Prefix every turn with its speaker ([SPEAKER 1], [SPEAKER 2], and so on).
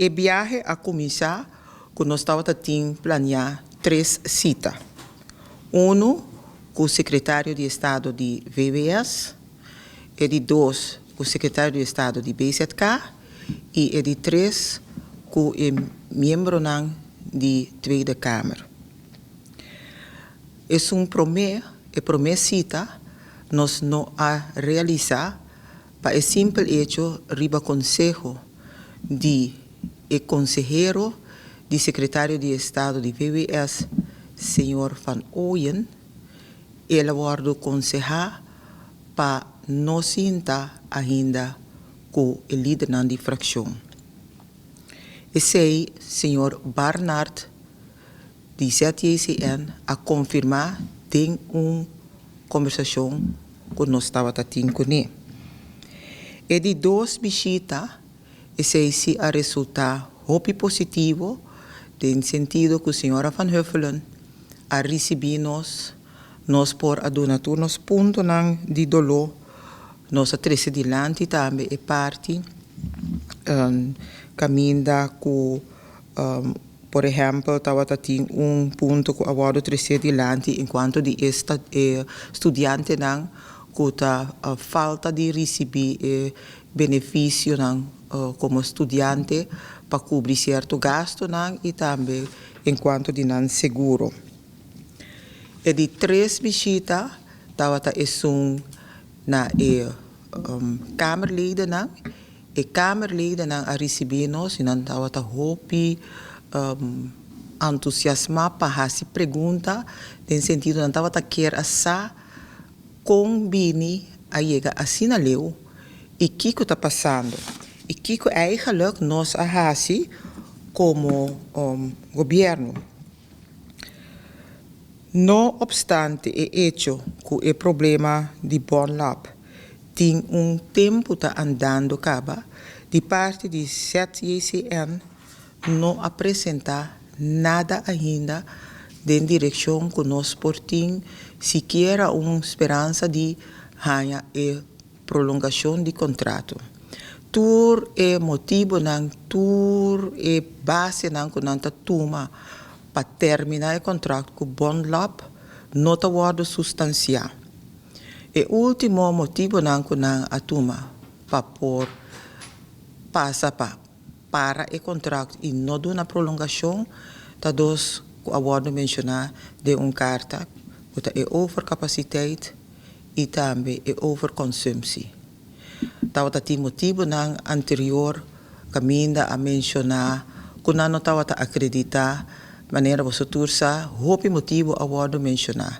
[SPEAKER 1] O viagem a começar quando nós estávamos planear 3 citas. Um com o secretário de Estado de VWS, e de 2 com o secretário de Estado de BZK e de 3 com o membro da Tweede Kamer. É promessa nós não a realizar para o simples hecho riba consejo de o consejero de secretário de Estado de VWS, senhor Van Ooyen, ele vai aconselhar para não sentar ainda com o líder da fração. Esse é o senhor Barnard, de ZJCN, a confirmar tem uma conversação que nós estávamos tendo com ele. E de 2 visitas, esse é o resultado muito positivo, no sentido que a senhora Van Huffelen a recebido nós por adonatur nos pontos de dolor, nós a trece dilante também e parte caminha com por exemplo, estava tendo ponto que agora trece dilante enquanto de estudante não que a falta de receber benefício como estudante para cobrir certo gasto não e também enquanto de não seguro. E de 3 visitas, estava na Kamerleden, e Kamerleden a receber-nos, e não estava hopi, entusiasmado para fazer pergunta, no sentido, não estava querer assar, combine a chegar assim a leu, e o que está passando. E o que eigenlijk nós a fazer como governo. No obstante o hecho que o problema de Bonlab tem tempo andando acaba, de parte de ZJCN não apresenta nada ainda em direção que nós portamos sequer uma esperança de ganhar a prolongação de contrato. Tur é motivo não, tur é base não que não toma para terminar o contrato com o Bonlab, não está sendo substancial. O último motivo não que não a toma para passa para o contrato e não dá uma prolongação, está dos que a mencionar de uma carta que é overcapaciteit e também é overconsumpção. Estava tem motivo não anterior caminho a mencionar que não estava a acreditar maneira você tursa, hope motivo a mencionar.